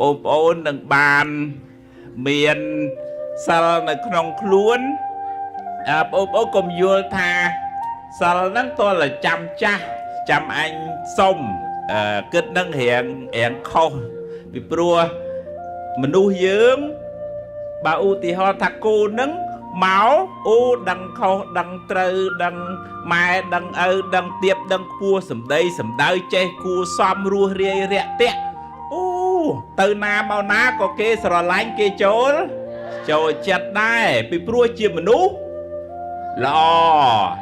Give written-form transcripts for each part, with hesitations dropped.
ôm ôn đằng bàn miền sal này không luôn ôm ôm cùng vô tha sal nắng to là chăm anh sông kết nâng hiện không bị prua mình nuôi dưỡng bà u thì họ thạc cô nâng máu u đằng khâu đằng trừ đằng mai đằng đằng tiệp đằng cua sầm đây che cua xóm rùa rìa rẹt tẹt từ nào màu ná có kê sờ lánh kê chối chặt đây bị prua chia mình nú lò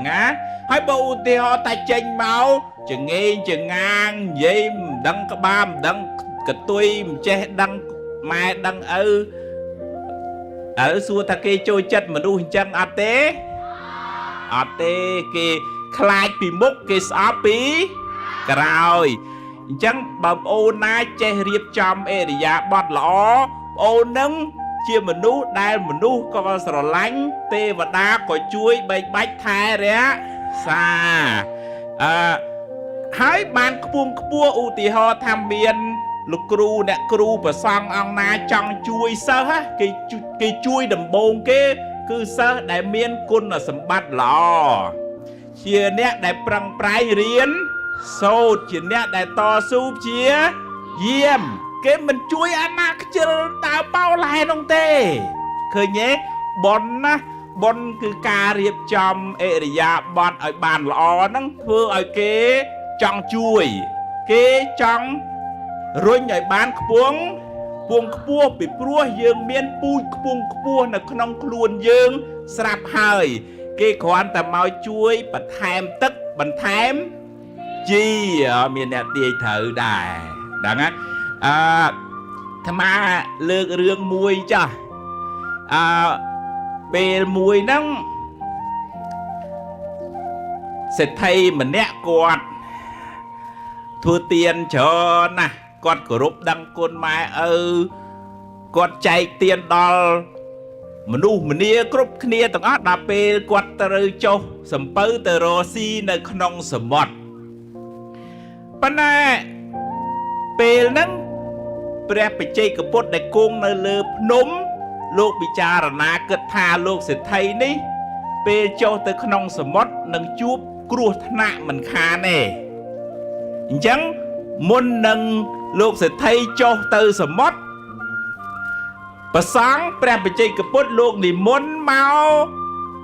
ngá hai bộ thì họ ta chênh máu chừng nghe chừng ngang dây đằng cái bam đằng cái tuy che đằng mai đằng ở xua ta kê trôi chất mà đu chân ở tế kê khai bị mốc kê xóa bí rồi chẳng bầm ô ná che riêng chom ê để giá bọt lõ ô nâng chia mà nú đai mà nú có sờ lánh tê và đá có chuối bạch bạch thai đấy á xa hãy bàn cua u tì ho tham biên lục cru nè cru và xong ông na trong chuối sơ ha cái chuối đầm bông kia cứ sơ đại miên cun là sầm bát lò chia nè đại prang prai riên sốt chia nè đại to súp chia diêm cái mình chuối ăn na chưa tao bao lại nông tê khơi nhé bon cứ cà riệp chom area bon ở bàn lò nắng thưa ở kế trong chuối kế trong rồi nhảy bán buông cua bị prua dương miên pui buông là không luôn dương sạp hơi cái khoan ta mau chuối bật thèm tức bật thèm chi ở miền đẹp đi thử đài đáng á tham à lược rương mùi cho bề mùi nắng sẽ thay mình nẹ quạt thua tiền cho nè con của rụp đăng con mai con chạy tiền đo mình nu mình nia cướp kia tầng át đạp bê quạt tơ châu sầm bơ tơ rô si nơi không sầm bọt bên này bê nắng bè bị chơi cái bốt đại cung nơi lợp núm lúc bị cha là ná cất tha lúc sẽ thay ní bê châu tơ không sầm bọt nâng chúp cua nạ mình khá nè chẳng muốn nâng lúc sẽ thay cho từ sầm mót và sáng bè bị chơi cái bốt lúc thì muốn mau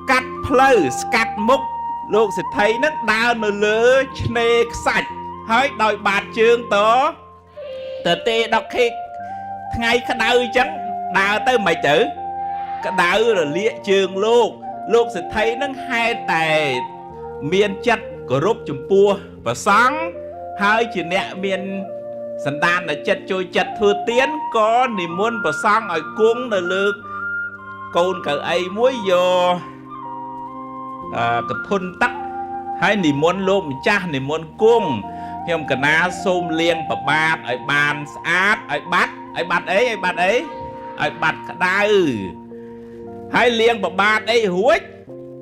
cắt plei cắt mốc lúc sẽ thấy nó đau nó lứa nê sạch hơi đòi bạt chương tớ tớ tê đọc khi ngay cái đau chẳng đau tới mày chữ cái đau là lia trường lúc sẽ thấy nó hai tài miên chất của rút chùm pua và sáng hai chỉ nẹ miền sẵn đàn là chất trôi chất thưa tiến có niềm muốn và sang ở cung là lực côn cỡ ấy muối vô cái thôn tắc hay niềm muốn lôm cha niềm muốn cung hiểm cả ná xôm liêng và bát ở bàn át ở bát ấy ở bát cả đa hay liêng và bát ấy húi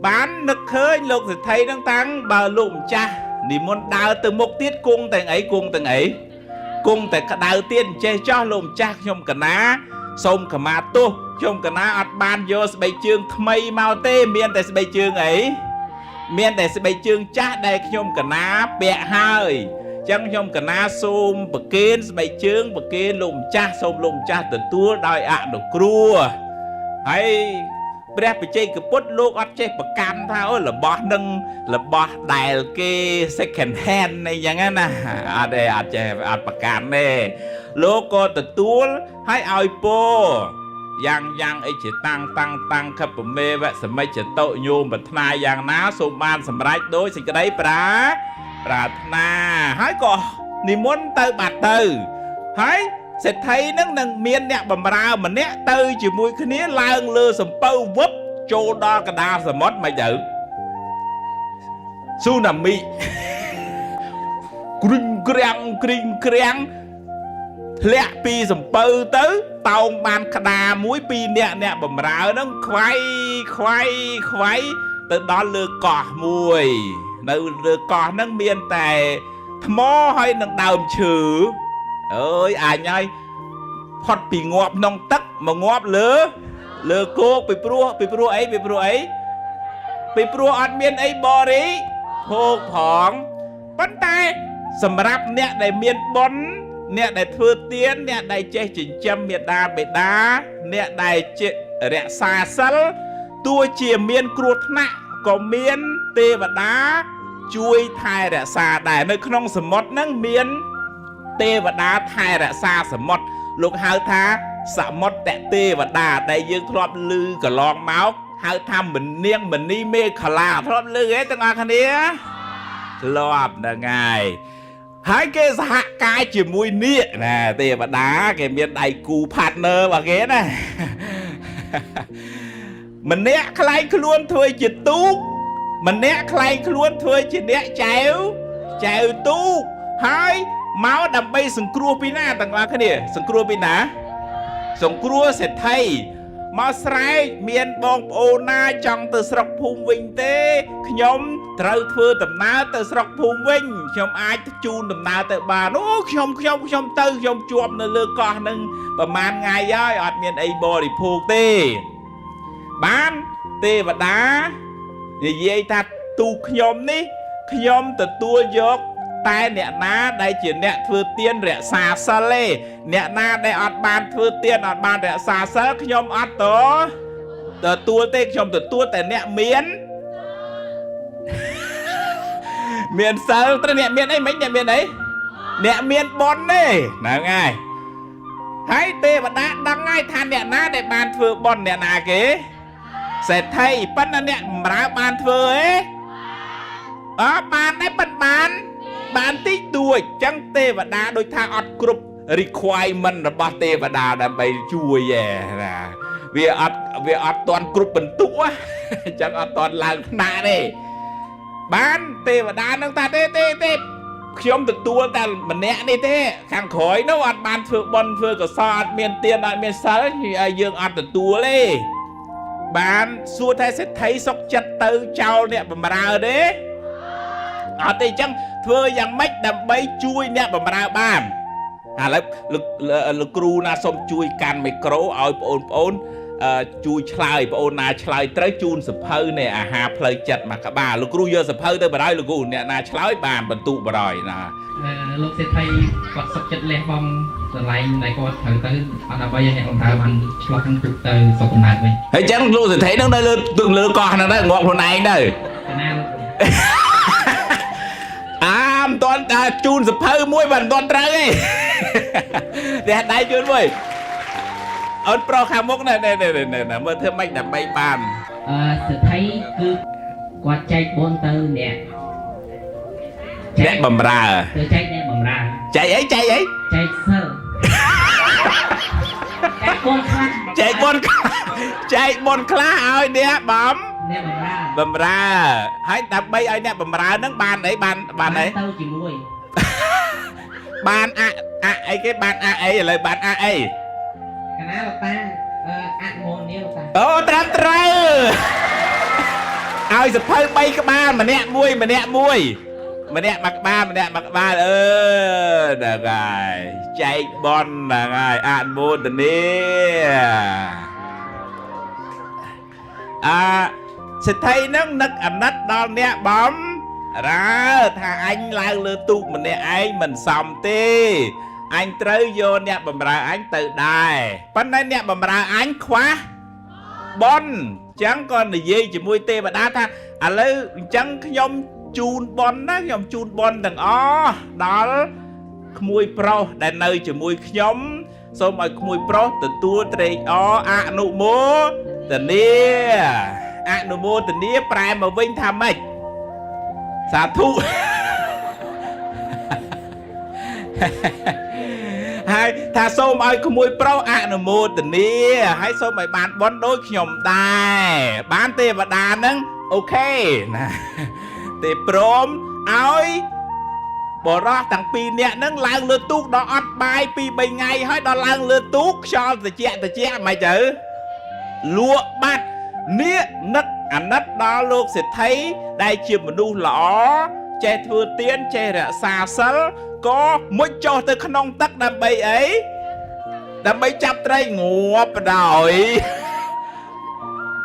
bán nực khơi lúc thì thấy đang tăng bà lụm cha đi muốn đào từ một tiết cung tại ấy cung tại cả đào tiên che cho lùm chắc trong cả ná xong cả mà tu trong cả ná ọt ban vô sẽ bày chương mây mau tê miền tại sẽ bày chương ấy miền tại sẽ bày chương chắc đây trong cả ná bẹ hơi trong cả ná xôm bậc kên bày chương bậc kên lùm chắc xong lùm chắc từ tua đòi ạ được cua hay bè bị chơi cái bút lúc ở chơi bậc cam thao là bó nâng là bó đài cái second hand nàyอย่างนั้นนะđâyอาจจะbậc cam này lúc có từ tua hay ao po yang ấy chỉ tăng khắp bờ mê vậy sớm mấy chỉ tội nhôm bật na yang ná số ban sớm rải đối thì cái đấy pra na hay có niệm muốn tới bát từ hay sẽ thấy nó nâng miên nè bầm ra mà nè tư chỉ mũi cái nế lang lơ sầm pâu vấp trô đo cả đa sầm mót mày chữ su nằm mi kring lẹ pi sầm pâu tới tàu bàn cả đà mũi pi nè bầm ra nó khoái từ đó lơ cỏ mùi lơ cỏ nó miên tè mò hay nâng đào chữ ơi ai nhai ផុតពីងាប់ក្នុងទឹកមកងាប់លើគោកពីព្រោះអីពីព្រោះអត់មានអីបរិភោគផងប៉ុន្តែសម្រាប់អ្នកដែលមានបុណ្យអ្នកដែលធ្វើទានអ្នកដែលចេះចិញ្ចឹមមាតាបិតាអ្នកដែលចេះរក្សាសិលទោះជាមានគ្រោះថ្នាក់ក៏មានទេវតាជួយថែរក្សាដែរនៅក្នុងសមុទ្រហ្នឹងមានទេវតាថែរក្សាសមុទ្រលោកហៅថាសមុទ្រទេវតាដែលយើងធ្លាប់ឮកន្លងមកហៅថាមនាងមនីមេខលាធ្លាប់ឮទេទាំងអស់គ្នាធ្លាប់ហ្នឹងហើយគេសហការជាមួយនាគណាទេវតាគេមានដៃគូ partner របស់គេណាម្នាក់ខ្លែងខ្លួនធ្វើជាទូកម្នាក់ខ្លែងខ្លួនធ្វើជាអ្នកចែវទូកហើយមកដើម្បីសង្គ្រោះពីណាទាំងអស់គ្នាសង្គ្រោះពីណាសង្គ្រោះសេដ្ឋីមកស្រែកមានបងប្អូនណាចង់ទៅស្រុកភូមិវិញទេខ្ញុំត្រូវធ្វើដំណើរទៅស្រុកភូមិវិញខ្ញុំអាចជូនដំណើរទៅបានអូខ្ញុំទៅខ្ញុំជាប់នៅលើកោះនឹងប្រហែលថ្ងៃហើយអត់មានអីបរិភោគទេបានទេវតានិយាយថាទូខ្ញុំនេះខ្ញុំទទួលយកតែអ្នកណាដែលជាអ្នកធ្វើទានរក្សាសិលទេអ្នកណាដែលអត់បានធ្វើទានអត់បានរក្សាសិលខ្ញុំអត់ទទួលទេខ្ញុំទទួលតែអ្នកមានសិលត្រូវអ្នកមានអីមិនអ្នកមានអីអ្នកមានបុណ្យទេហ្នឹងហើយទេវតាដឹងហើយថាអ្នកណាដែលបានធ្វើបុណ្យអ្នកណាគេសេដ្ឋីប៉ុន្តែអ្នកបម្រើបានធ្វើទេបានទេប៉ុន្តែបានតិចតួចចឹងទេវតាដូចថាអត់គ្រប់ requirement របស់ទេវតាដើម្បីជួយឯណាវាអត់ទាន់គ្រប់បន្ទុកចឹងអត់ទាន់ឡើងថ្នាក់ទេបានទេវតានឹងថាទេខ្ញុំទទួលតែម្នាក់នេះទេខាងក្រោយនោះអត់បានធ្វើបុណ្យធ្វើកុសលអត់មានទានអត់មានសិលយើងអត់ទទួលទេបានសួរថាសេដ្ឋីសុខចិត្តទៅចោលអ្នកបម្រើទេអត់ទេអញ្ចឹងធ្វើយ៉ាងម៉េចដើម្បីជួយអ្នកបម្រើបានឥឡូវលោកគ្រូណាសូមជួយកាន់មីក្រូឲ្យបងប្អូនជួយឆ្លើយបងអូនណាឆ្លើយត្រូវជូនសភៅនៃអាហារផ្លូវចិត្តមួយក្បាលលោកគ្រូយកសភៅទៅបរយលោកគ្រូអ្នកណាឆ្លើយបានបន្ទុកបរយណាលោកសេដ្ឋីគាត់សុខចិត្តលះបង់កន្លែងដែលគាត់ត្រូវទៅអត់ដើម្បីឲ្យអ្នកបម្រើបានឆ្លោះនឹងទុកទៅសុខកំណើតវិញហើយចឹងលោកសេដ្ឋីនឹងនៅលើកោះហ្នឹងទៅងាប់ខ្លួនឯងទៅណាមិនទាន់តែជូនសភៅមួយមិនទាន់ត្រូវទេតែដៃជូនមួយអូនប្រុសខាងមុខណែមើលធ្វើម៉េចដើម្បីបានសេដ្ឋីគឺគាត់ចែកបុណ្យទៅអ្នកបម្រើទៅចែកអ្នកបម្រើចែកអីចែកសិលចែកបុណ្យខ្លះចែកបុណ្យខ្លះឲ្យអ្នកបម្រើហើយដើម្បីឲ្យអ្នកបម្រើនឹងបានអីបានអីទៅជាមួយបានអីគេបានអីឥឡូវបានអីកណាលោកតាអនុមោទនាលោកតាអូត្រឹមត្រូវឲ្យសភៅ3ក្បាលម្នាក់មួយម្នាក់មួយក្បាលហ្នឹងហើយចែកបនហ្នឹងហើយអនុមោទនាសេដ្ឋីហ្នឹងនឹកអាណិតដល់អ្នកបំរើថាអញឡើងលើទូកម្នាក់ឯងមិនសមទេអញត្រូវយកអ្នកបម្រើអញទៅដែរប៉ុន្តែអ្នកបម្រើអញខ្វះបុណ្យអញ្ចឹងក៏និយាយជាមួយទេវតាថាឥឡូវអញ្ចឹងខ្ញុំជូនបុណ្យណាខ្ញុំជូនបុណ្យទាំងអស់ដល់ក្មួយប្រុសដែលនៅជាមួយខ្ញុំសូមឲ្យក្មួយប្រុសទទួលត្រេកអរអនុមោទនាប្រែមកវិញថាម៉េចសាធុហើយថាសូមឲ្យក្មួយប្រុសអនុមោទនាហើយសូមឲ្យបានបុណ្យដូចខ្ញុំដែរបានទេវតាហ្នឹងអូខេណាទេព្រមឲ្យបរោះទាំងពីរនាក់ហ្នឹងឡើងលើទូកដល់អត់បាយ2-3ថ្ងៃហើយដល់ឡើងលើទូកខ្យល់ត្រជាក់មិនទៅលក់បាត់នេះនឹកអាណិតដល់លោកសេដ្ឋីដែលជាមនុស្សល្អចេះធ្វើទានចេះរក្សាសិលក៏មុជចុះទៅក្នុងទឹកដើម្បីអី ដើម្បីចាប់ត្រីងាប់ដោយ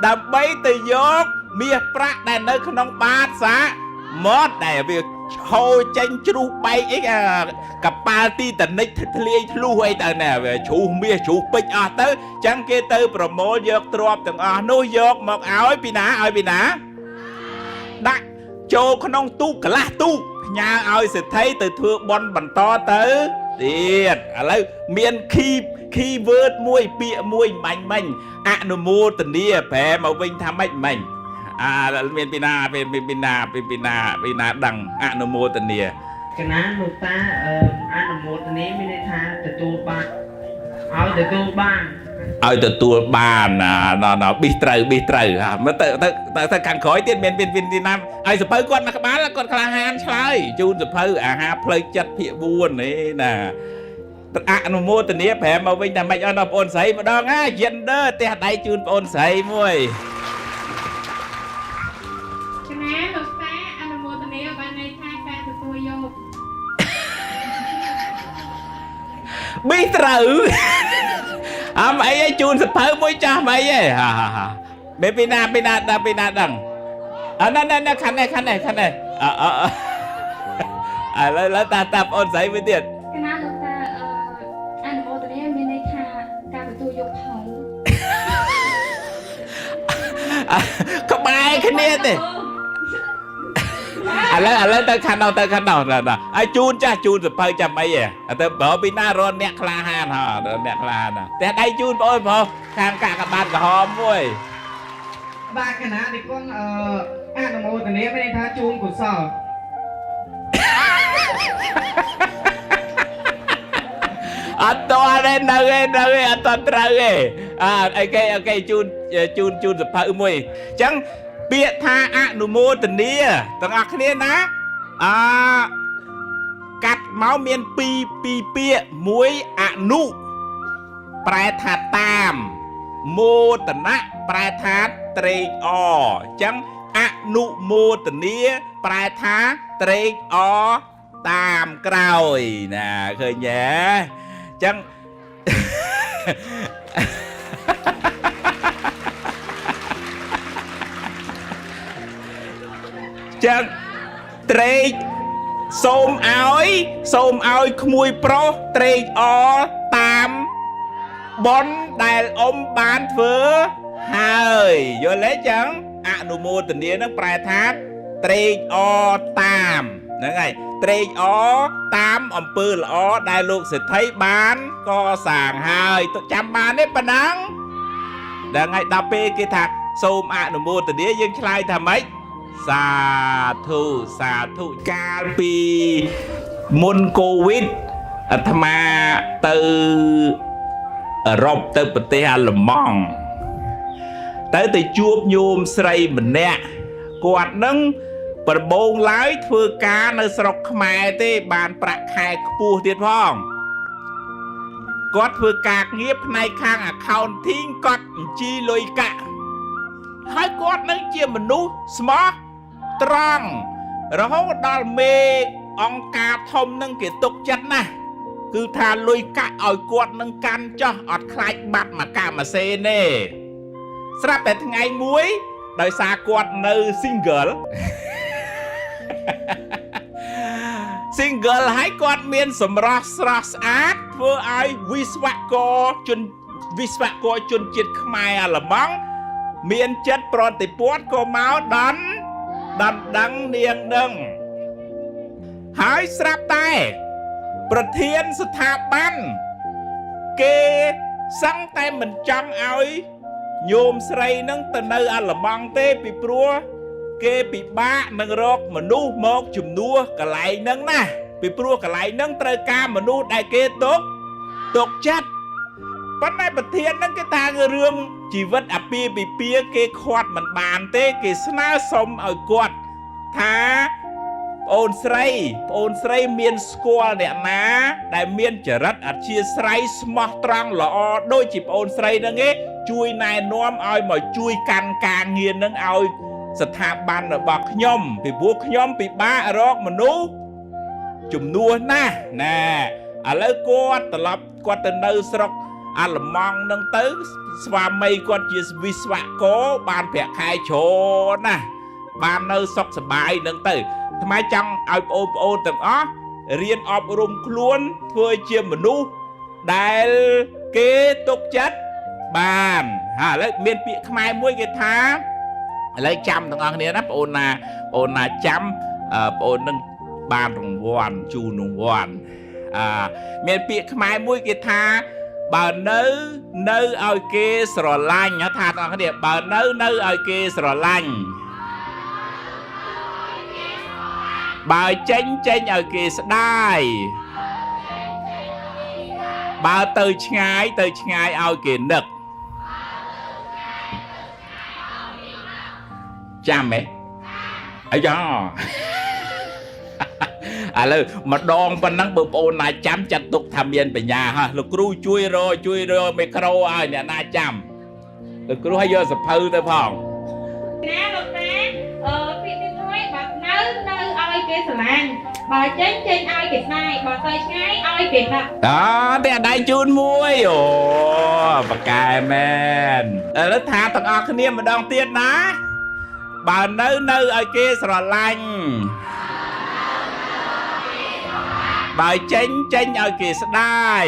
ដើម្បីទៅយកមាសប្រាក់ដែលនៅក្នុងបាតសាមកដែលវាហូរចេញជ្រុះបែកអីកប៉ាល់ទីតនិចធ្លាយធ្លុះអីទៅណែវាជ្រុះមាសជ្រុះពេជ្រអស់ទៅចឹងគេទៅប្រមូលយកទ្រព្យទាំងអស់នោះយកមកឲ្យពីណាដាក់ចូលក្នុងទូកកន្លះទូកផ្ញើឲ្យសេដ្ឋីទៅធ្វើបន់បន្តទៅទៀតឥឡូវមាន keyword មួយពាក្យមួយមាញ់អនុមោទនាប្រែមកវិញថាម៉េចមាញ់មានពីណាដឹងអនុមោទនាកណាលោកតាអនុមោទនាមានន័យថាទទួលបានឲ្យទទួលបានប៊ីត្រូវមើលទៅខាងក្រោយទៀតមានពីណាឲ្យសភៅគាត់មកក្បាលគាត់ក្លាហានឆ្លើយជូនសភៅអាហារផ្លូវចិត្តភាគ4នេះណាអនុមោទនាប្រែមកវិញថាម៉េចអត់បងប្អូនស្រីម្ដងយិនដឺផ្ទះដៃជូនបងប្អូនស្រីមួយកណាលោកតាអនុមោទនាបានន័យថាការទទួលយកប៊ីត្រូវអមអីជូនសភៅមួយចាស់មិនអីមេពីណាដឹងណាខាងនេះឥឡូវតាបងអូនស្រីមួយទៀតកណាលោកតាអនុមោទនាមានន័យថាការទទួលយកផលក្បែរគ្នាទេឥឡូវទៅខាងនោះឲ្យជូនសភៅចាំអីទៅបើពីណារនអ្នកក្លាហានតែដៃជូនបងអូនបងខាងកាកបាទក្រហមមួយបាទកណានេះគាត់អនុមោទនាមានន័យថាជូនកុសលអត់តទេនៅអត់តត្រូវទេអូខេជូនសភៅមួយអញ្ចឹងពាក្យថាអនុមោទនាទាំងអស់គ្នាណាកាត់មកមានពីរពាក្យមួយអនុប្រែថាតាមមោទនៈប្រែថាត្រេកអរអញ្ចឹងអនុមោទនាប្រែថាត្រេកអរតាមក្រោយណាឃើញទេអញ្ចឹងត្រេកសូមឲ្យក្មួយប្រុសត្រេកអរតាមបុណ្យដែលអ៊ំបានធ្វើហើយយល់ទេចឹងអនុមោទនានឹងប្រែថាត្រេកអរតាមហ្នឹងហើយត្រេកអរតាមអំពើល្អដែលលោកសេដ្ឋីបានកសាងហើយចាំបានទេប៉ុណ្ណឹងដល់ថ្ងៃដល់ពេលគេថាសូមអនុមោទនាយើងឆ្លើយថាម៉េចសាធុកាលពីមុនកូវីដអាត្មាទៅអឺរ៉ុបទៅប្រទេសអាល្លឺម៉ង់ទៅជួបញោមស្រីម្នាក់គាត់នឹងប្របងឡើយធ្វើការនៅស្រុកខ្មែរទេបានប្រាក់ខែខ្ពស់ទៀតផងគាត់ធ្វើការងារផ្នែកខាង accounting គាត់បញ្ជីលុយកាក់ហើយគាត់នឹងជាមនុស្សស្មោះត្រង់រហូតដល់មេអង្គការធំនឹងគេទុកចិត្តណាស់គឺថាលុយកាក់ឲ្យគាត់នឹងកាន់ចោះអត់ខ្លាចបាត់មកកាមកសេនទេស្រាប់តែថ្ងៃមួយដោយសារគាត់នៅ single ហើយគាត់មានសម្រស់ស្រស់ស្អាតធ្វើឲ្យវិស្វករជនជាតិខ្មែរអាល្លឺម៉ង់មានចិត្តប្រតិព័ទ្ធក៏មកដល់ដឹងនាងដឹងហើយស្រាប់តែប្រធានស្ថាប័នគេសឹងតែមិនចង់ឲ្យញោមស្រីនឹងទៅនៅអាល្លឺម៉ង់ទេពីព្រោះគេពិបាកនឹងរកមនុស្សមកជំនួសកន្លែងហ្នឹងណាពីព្រោះកន្លែងហ្នឹងត្រូវការមនុស្សដែលគេទុកចិត្តប៉ុន្តែប្រធានហ្នឹងគេថារឿងជីវិតអាពាហ៍ពិពាហ៍គេខាត់មិនបានទេគេស្នើសុំឲ្យគាត់ថាប្អូនស្រីមានស្គាល់អ្នកណាដែលមានចរិតអធ្យាស្រ័យស្មោះត្រង់ល្អដូចជាប្អូនស្រីហ្នឹងឯងជួយណែនាំឲ្យមកជួយកាន់ការងារហ្នឹងឲ្យស្ថាប័នរបស់ខ្ញុំពីព្រោះខ្ញុំពិបាករកមនុស្សជំនួសណាស់ណាឥឡូវគាត់ត្រឡប់គាត់ទៅនៅស្រុក អាឡម៉ង់នឹងទៅស្វាមីគាត់ជាវិស្វករបានប្រាក់ខែច្រើនណាស់បាននៅសុខសប្បាយនឹងទៅថ្មចង់ឲ្យបងប្អូនទាំងអស់រៀនអប់រំខ្លួនធ្វើជាមនុស្សដែលគេទុកចិត្តបានឥឡូវមានពាក្យខ្មែរមួយគេថាឥឡូវចាំទាំងអស់គ្នាណាបងអូនណាចាំបងអូននឹងបានរង្វាន់ជូនរង្វាន់មានពាក្យខ្មែរមួយគេថាបើនៅឲ្យគេស្រឡាញ់ថាទាំងអស់គ្នាបើនៅឲ្យគេស្រឡាញ់បើចេញឲ្យគេស្ដាយបើទៅឆ្ងាយឲ្យគេនឹកចាំហ៎អាយ៉ាឥឡូវម្ដងប៉ុណ្ណឹងបងប្អូនណាចាំចាត់ទុកថាមានបញ្ញាហ่ะលោកគ្រូជួយរមីក្រូឲ្យអ្នកណាចាំលោកគ្រូឲ្យយកសភៅទៅផងណាលោកតាពាក្យទី1បើនៅឲ្យគេស្រឡាញ់បើចេញឲ្យគេស្ដាយបើទៅឆ្ងាយឲ្យគេនឹកតែដៃជូនមួយអូបកែមែនឥឡូវថាទាំងអស់គ្នាម្ដងទៀតណាបើនៅឲ្យគេស្រឡាញ់បើចេញឲ្យគេស្ដាយ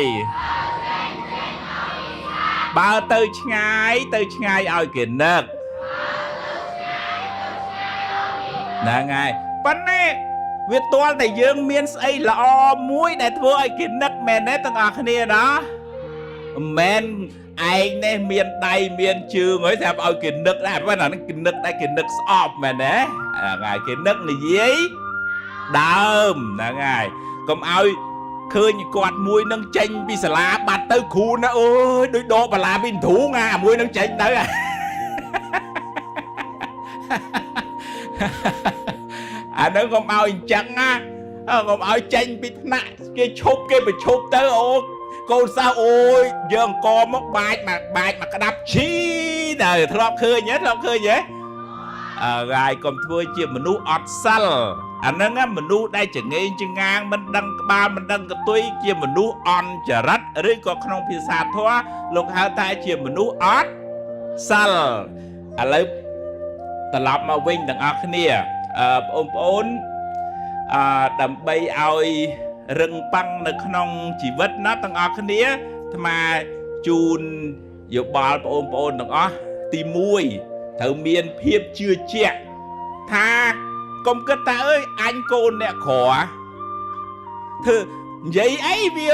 បើទៅឆ្ងាយឲ្យគេនឹកហ្នឹងហើយប៉ុន្តែវាទាល់តែយើងមានស្អីល្អមួយដែលធ្វើឲ្យគេនឹកមែនទេទាំងអស់គ្នាណាមែនឯងនេះមានដៃមានជើងហើយតែឲ្យគេនឹកដែរប៉ុន្តែអានេះគេនឹកដែរគេនឹកស្អប់មែនទេហ្នឹងហើយគេនឹកនិយាយដើមហ្នឹងហើយកុំឲ្យឃើញគាត់មួយនឹងចេញពីសាលាបាត់ទៅគ្រូណាអើយដូចដកបាឡាពីទ្រូងមួយនឹងចេញទៅអានឹងកុំឲ្យអញ្ចឹងណាកុំឲ្យចេញពីថ្នាក់គេឈប់គេប្រឈប់ទៅអូកូនសិស្សអូយយើងអង្គមកបាច់មកក្តាប់ឈីដែរធ្លាប់ឃើញហ៎ហើយកុំធ្វើជាមនុស្សអត់សិលអាហ្នឹងមនុស្សដែលចងេងចងាងមិនដឹងក្បាលមិនដឹងកតុយជាមនុស្សអន់ចរិតឬក៏ក្នុងភាសាធម៌លោកហៅថាជាមនុស្សអត់សិលឥឡូវត្រឡប់មកវិញទាំងអស់គ្នាបងប្អូនដើម្បីឲ្យរឹងប៉ឹងនៅក្នុងជីវិតណាទាំងអស់គ្នាអាត្មាជូនយោបល់បងប្អូនទាំងអស់ទី1ត្រូវមានភាពជឿជាក់ថាកុំគិតថាអើយអញកូនអ្នកក្រធ្វើនិយាយអីវា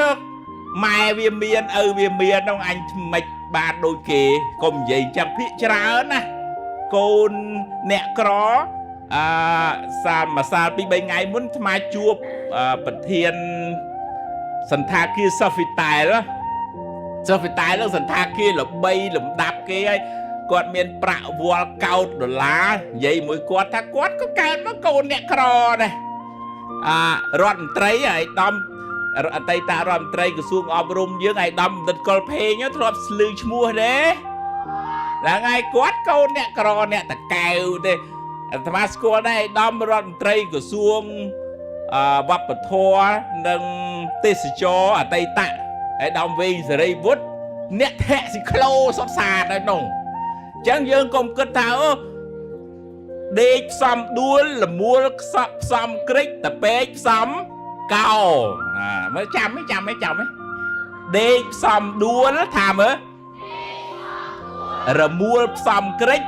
ម៉ែវាមានឪវាមាននោះអញមិនបានដូចគេកុំនិយាយចាំភាកច្រើនណាកូនអ្នកក្រសាលម្សិល2-3ថ្ងៃមុនអាត្មាជួបប្រធានសន្តាគារសូហ្វីតែលនោះសន្តាគារល្បីលំដាប់គេហើយគាត់មានប្រាក់វល់កោតដុល្លារនិយាយមួយគាត់ថាគាត់ក៏កើតមកកូនអ្នកក្រដែររដ្ឋមន្ត្រីឯកឧត្តមអតីតរដ្ឋមន្ត្រីក្រសួងអប់រំយើងឯកឧត្តមបណ្ឌិតកុលភេងធ្លាប់ស្លឺឈ្មោះទេដល់ថ្ងៃគាត់កូនអ្នកក្រអ្នកតកែវទេអាត្មាស្គាល់ដែរឯកឧត្តមរដ្ឋមន្ត្រីក្រសួងវប្បធម៌និងទេសចរអតីតឯកឧត្តមវែងសេរីវុឌ្ឍអ្នកថេស៊ីក្លូសុខសាន្តហើយនោះអញ្ចឹងយើងកុំគិតថាដេកផ្សំដួលលមួលខ្សក់ផ្សំក្រិចតពេកផ្សំកោមើលចាំដេកផ្សំដួលថាមើលរមួលផ្សំក្រិច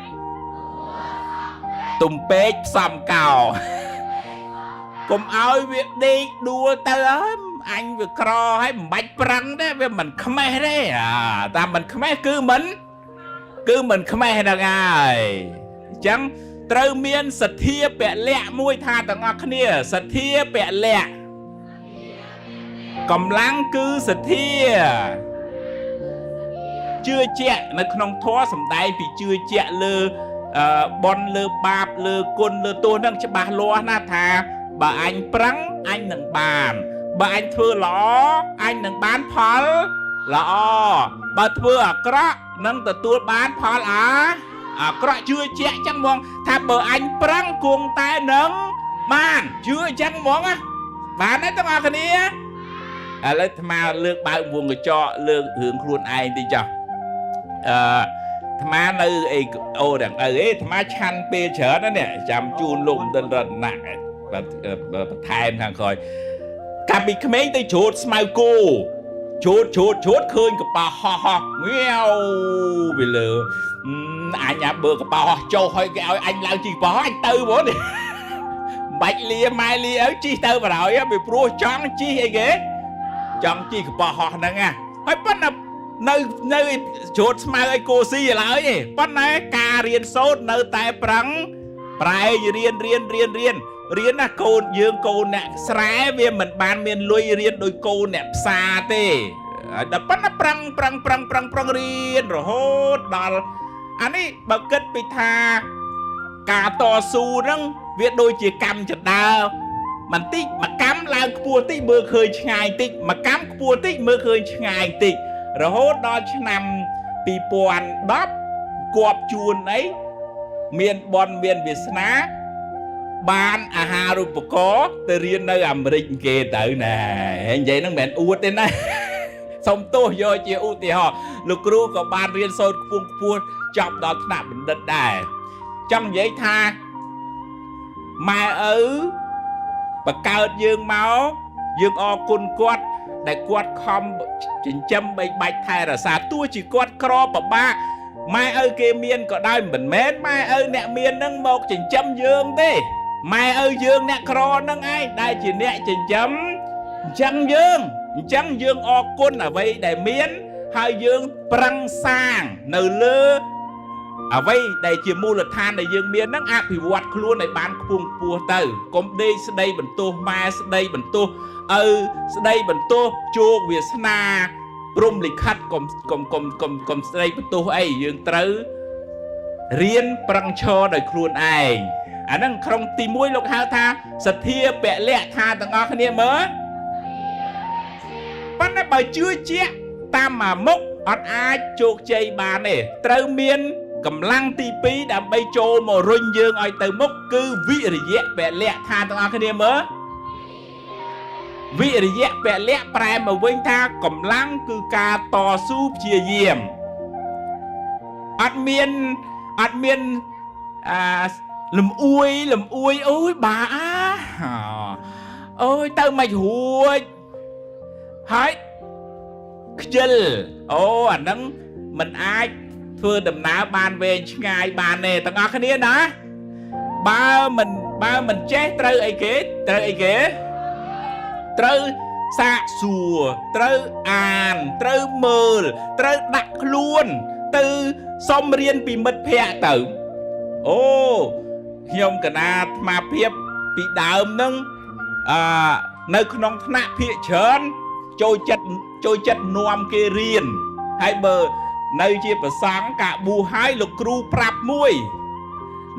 ទំពេកផ្សំកោកុំឲ្យវាដេកដួលទៅហើយអញវាក្រហើយមិនបាច់ប្រឹងទេវាមិនខ្មេះទេតាមមិនខ្មេះគឺមិនខ្មេះហ្នឹងហើយអញ្ចឹងត្រូវមានសទ្ធាពលៈមួយថាទាំងអស់គ្នាសទ្ធាពលៈកម្លាំងគឺសទ្ធាជឿជាក់នៅក្នុងធម៌សំដែងពីជឿជាក់លើបុណ្យលើបាបលើគុណលើទោសហ្នឹងច្បាស់លាស់ណាថាបើអញប្រឹងអញនឹងបានបើអញធ្វើល្អអញនឹងបានផលល្អបើធ្វើអាក្រក់នឹងទទួលបានផលអាក្រក់ជឿជាក់ចឹងហ្មងថាបើអញប្រឹងគង់តែនឹងបានជឿចឹងហ្មងបានទេទាំងអស់គ្នា ឥឡូវអាត្មាលើកបើកវងកញ្ចក់លើករឿងខ្លួនឯងតិចចុះអាត្មានៅអីអូទាំងអីអាត្មាឆាន់ពេលច្រើនណានេះចាំជូនលោកមន្ត្រីរតនៈបន្ថែមខាងក្រោយកាលពីក្មេងទៅច្រូតស្មៅគោច្រូតឃើញកប៉ាល់ហោះងាវពីលើអញបើកប៉ាល់ហោះចុះឲ្យគេឲ្យអញឡើងជិះកប៉ាល់ហោះអញទៅហ្មងនេះបាច់លាម៉ែលាអើជិះទៅបរោយពីព្រោះចង់ជិះអីគេចង់ជិះកប៉ាល់ហោះហ្នឹងហើយប៉ុន្តែនៅច្រូតស្មៅឲ្យគោស៊ីឥឡូវទេប៉ុន្តែការរៀនសូត្រនៅតែប្រឹងប្រែងរៀនណាកូនយើងកូនអ្នកស្រែវាមិនបានមានលុយរៀនដោយកូនអ្នកផ្សារទេតែប៉ុន្តែប្រឹងរៀនរហូតដល់អានេះបើគិតពីថាការតស៊ូហ្នឹងវាដូចជាកម្មចដើបន្តិចមួយកម្មឡើងខ្ពស់តិចមើលឃើញឆ្ងាយតិចមួយកម្មខ្ពស់តិចមើលឃើញឆ្ងាយតិចរហូតដល់ឆ្នាំ2010គប់ជួនអីមានបនមានវាសនាបានអាហារូបករណ៍ទៅរៀននៅអាមេរិកគេទៅណានិយាយហ្នឹងមិនមែនអួតទេណាសុំទោសយកជាឧទាហរណ៍លោកគ្រូក៏បានរៀនសូត្រខ្ពស់ចប់ដល់ថ្នាក់បណ្ឌិតដែរចង់និយាយថាម៉ែឪបង្កើតយើងមកយើងអរគុណគាត់ដែលគាត់ខំចិញ្ចឹមបីបាច់ថែរក្សាទោះជាគាត់ក្រពិបាកម៉ែឪគេមានក៏ដោយមិនមែនម៉ែឪអ្នកមាននឹងមកចិញ្ចឹមយើងទេម៉ែឪយើងអ្នកក្រនឹងឯងដែលជាអ្នកចិញ្ចឹមអញ្ចឹងយើងអរគុណអ្វីដែលមានហើយយើងប្រឹងសាងនៅលើអ្វីដែលជាមូលដ្ឋានដែលយើងមានហ្នឹងអភិវឌ្ឍខ្លួនឲ្យបានខ្ពង់ខ្ពស់ទៅកុំដេកស្ដីបន្ទោសម៉ែស្ដីបន្ទោសឪស្ដីបន្ទោសជោគវាសនាព្រំលិខិតកុំស្ដីបន្ទោសអីយើងត្រូវរៀនប្រឹងឈរដោយខ្លួនឯងអាហ្នឹងក្នុងទី1លោកហៅថាសទ្ធាពលៈថាទាំងអស់គ្នាមើលប៉ុន្តែបើជឿជាក់តាមអាមុខអត់អាចជោគជ័យបានទេត្រូវមានកម្លាំងទី2ដើម្បីចូលមករុញយើងឲ្យទៅមុខគឺវិរិយៈពលៈថាទាំងអស់គ្នាមើលវិរិយៈពលៈប្រែមកវិញថាកម្លាំងគឺការតស៊ូព្យាយាមអត់មានលំអួយអូយបាអូយទៅមិនរួចហើយខ្ជិលអូអាហ្នឹងមិនអាចធ្វើដំណើរបានវែងឆ្ងាយបានទេទាំងអស់គ្នាណាបើមិនចេះត្រូវអីគេត្រូវសាកសួរត្រូវអានត្រូវមើលត្រូវដាក់ខ្លួនទៅសុំរៀនពីមិត្តភ័ក្តិទៅអូខ្ញុំកណាអាត្មាភាពពីដើមហ្នឹងនៅក្នុងថ្នាក់ភាគច្រើនចូលចិត្តនាំគេរៀនហើយបើនៅជាប្រសង់កាប៊ូហើយលោកគ្រូប្រាប់មួយ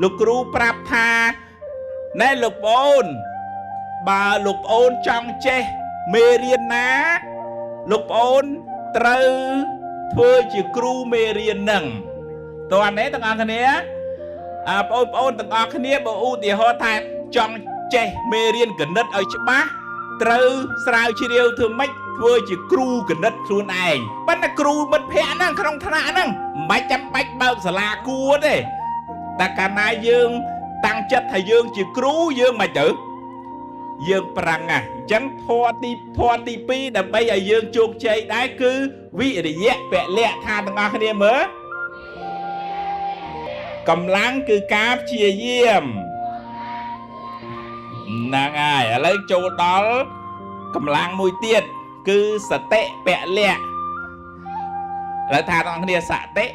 លោកគ្រូប្រាប់ថាណែលោកប្អូនបើលោកប្អូនចង់ចេះមេរៀនណាលោកប្អូនត្រូវធ្វើជាគ្រូមេរៀនហ្នឹងតើនេះទាំងអស់គ្នាបងប្អូនទាំងអស់គ្នាបើឧទាហរណ៍ថាចង់ចេះមេរៀនគណិតឲ្យច្បាស់ត្រូវស្រាវជ្រាវធ្វើម៉េចធ្វើជាគ្រូគណិតខ្លួនឯងប៉ុន្តែគ្រូមិត្តភ័ក្តិហ្នឹងក្នុងថ្នាក់ហ្នឹងមិនចាំបាច់បើកសាលាគួរទេតែកាលណាយើងតាំងចិត្តថាយើងជាគ្រូយើងមិនទៅយើងប្រឹងអញ្ចឹងធម៌ទី2ដើម្បីឲ្យយើងជោគជ័យដែរគឺវិរិយៈពលៈថាទាំងអស់គ្នាមើលកម្លាំងគឺការព្យាយាមហ្នឹងហើយឥឡូវចូលដល់កម្លាំងមួយទៀតគឺសតិពលៈឥឡូវថាទាំងអស់គ្នាសតិ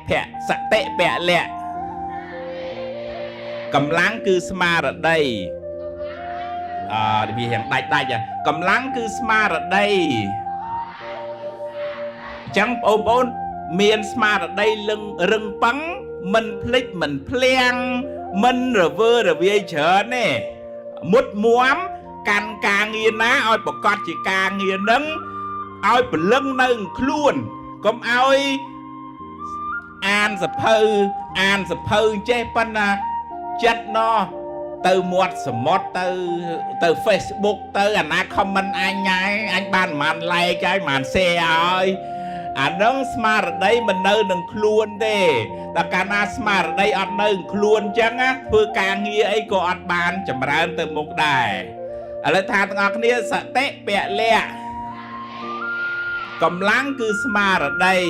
ពលៈកម្លាំងគឺស្មារតីវាយ៉ាងដាច់កម្លាំងគឺស្មារតីអញ្ចឹងបងប្អូនមានស្មារតីរឹងប៉ឹងមិនភ្លេចមិនភ្លាំងមិនរវើរវាយច្រើនទេមុតមួមកាន់ការងារណាឲ្យប្រកាសជាការងារនឹងឲ្យព្រលឹងនៅខ្លួនកុំឲ្យអានសភៅចេះប៉ុណ្ណាចិត្តណោះ từ một một từ Facebook từ anh ai comment anh nhái anh ban màn like cái màn xe ơi anh nâng smart ở đây mình nơi đừng luôn đi ta cả na smart ở đây anh nơi luôn chẳng á vừa càng nghe ấy có anh ban chậm ra từ một đài ở đây thà ngọc nia sợ té bẹ lẹ cầm lăng cứ smart ở đây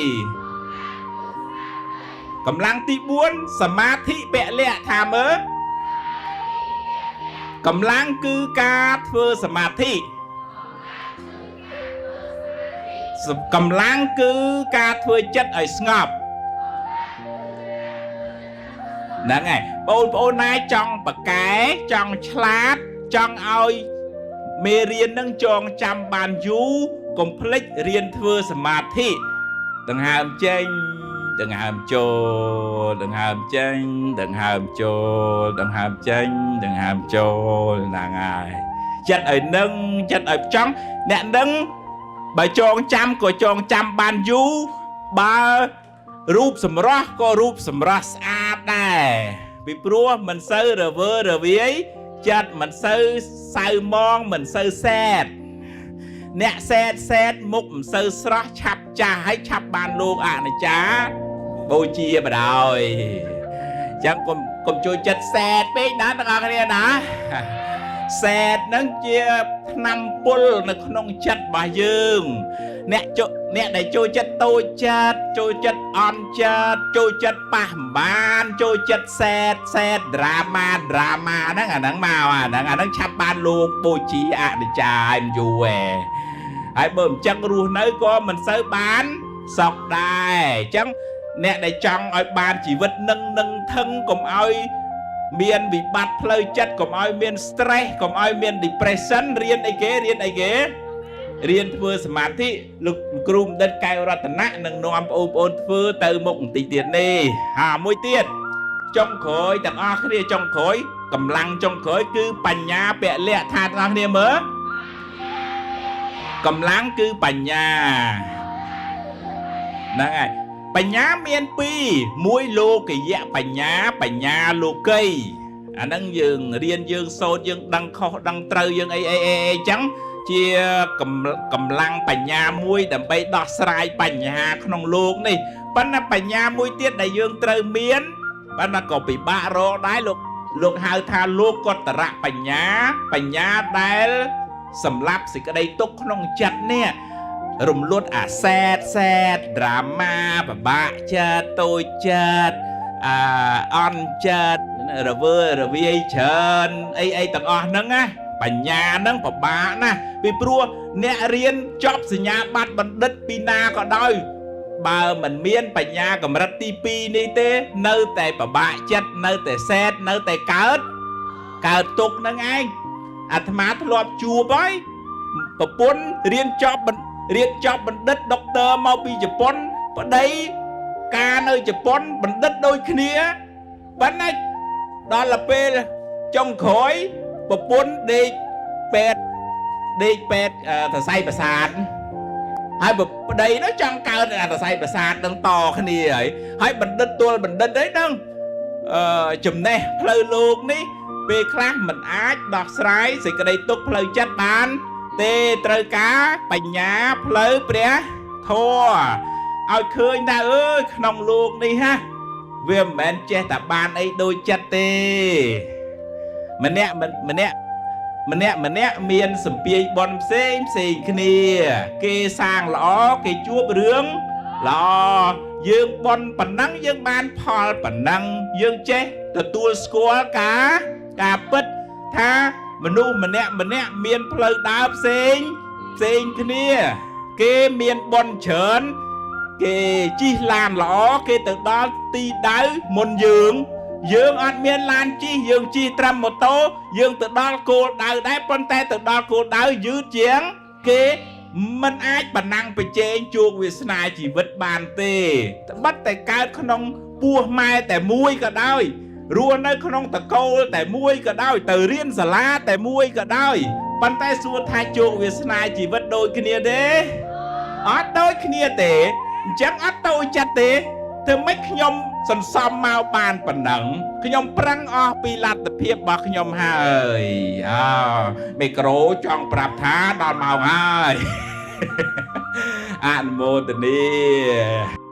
cầm lăng tí buôn smarty bẹ lẹ thà mớ cầm lăng cứ ca thưa smarty cầm lăng cứ ca thưa chất ở ngọc đó ngay bôn nai trong bậc cái trong chat trong oi mê riêng nâng chọn trăm bàn du complete riêng thưa smarty đừng hàm chênh đừng hàm chô đừng hàm chênh đừng hàm chô đừng hàm chênh đừng hàm chô là ngài chất ở nâng chất ở trong nè nâng bà chọn trăm của chọn trăm bàn du bà rụp sầm rõ có rụp sầm rõ xa đây vì prua mình sơ rờ vơ rờ viấy chất mình sơ sao mong mình sơ xét nè xét mục sơ rõ chạp chà hay chạp bàn luôn này chá bố chia bà đòi chẳng còn chui chất xét biết đó nó cái này đó xét nâng chia 5 pul nó không chất bà dương nè để chui chất tôi chất on chất chui chất bàm bàn chui chất xét drama đó là nắng màu đó là nắng chắp ban luôn bố trí để trả em dù hãy bơm chân ruột nơi có mình sẽ bán sọc đài chẳng nè để chọn ở bàn chỉ vật nâng thân cùng ơi miền bị bắt lời chất cùng ơi miền stress cùng ơi miền depression riêng ấy kế riêng vừa smarty lục crum đất cây ra tận nát nâng nom ôn vừa từ một tỷ tiền đi môi tiết trong khối tặng o cái trong khối cầm lăng trong khối cứ bành nhà bẹ lẹ thà tặng này mới cầm lăng cứ bành nhà này bành nhà miền pi muối lô cái dạ bành nhà lô cây nâng dương riêng dương sôi dương đăng kho đăng trâu dương ấy trắng chia cầm lăng bành nhà muối đầm bay đọt sài bành nhà không luôn này bắt là bành nhà muối tiết đại dương trâu miến bắt là có bị bạ rô đái lục hai tha lô có tả bành nhà đái sầm lạp xì cái đây tốt không chặt nè rùm luôn xét drama và bạ chết tôi chết on chết rồi vừa rồi vi chân ấy tầng on nâng á bành nhà nâng và bạ nè vì prua nè riêng chóp xì nhà bắt bằng đất pina có đôi bà mình miên bành nhà cầm rắc tipi ní tê nơi tè bà bạ chết nơi tè xét nơi tè cớt tục nâng anh thầm á thầm lọp chùa bói bà bốn riêng chóp bằng đất doctor mau bị Japan và đây ca nơi Japan bằng đất đôi khía bánh ấy đó là bê trong khối bà bốn đi pet thà say bà sạt hai bà đây nó trong cao là thà say bà sạt đang to khía ấy hai bằng đất tôi bằng đất đấy đang chùm nè lời luôn đi về khác mình ác đọc sái thì cái đây tốt lời chất bán tê trời cá bành nhà lời bè thua ao khơi ta ơi nông luôn đi ha vì mình che ta ban ấy đôi chất tê mình nè miền sầm pi bon xem kia kê sang lõ kê chúa rướng lò dương bon bản năng dương ban phò bản năng dương che từ tua score cá bứt tha mình nè miền phơi đáp xem kia kê miền bon chớn kê chi làm lõ kê từ đó ti đáy môn dương ăn miền lan chi dương chi trăm một tô dương từ đó cô đào đáy con tay từ đó cô đào giữ chiến kê mình ai bản năng phải chế chuộc vì này chỉ vứt bàn tê bắt tay cao không bua maiแต่มุ้ยก็ได้รัวในขนมตะโกแต่มุ้ยก็ได้แต่เรียนสลาแต่มุ้ยก็ได้ปันแต่ส่วนไทยโจวิสนาจีวัดโดยขี้เนียเด้อัดโดยขี้เนียเตะจังอัดโดยจัดเตะเธอไม่ขยม សន្សំមកបានប៉ុណ្ណឹងខ្ញុំប្រឹងអស់ពីលទ្ធភាពរបស់ខ្ញុំហើយមីក្រូចង់ប្រាប់ថាដល់ម៉ោងហើយអនុមោទនា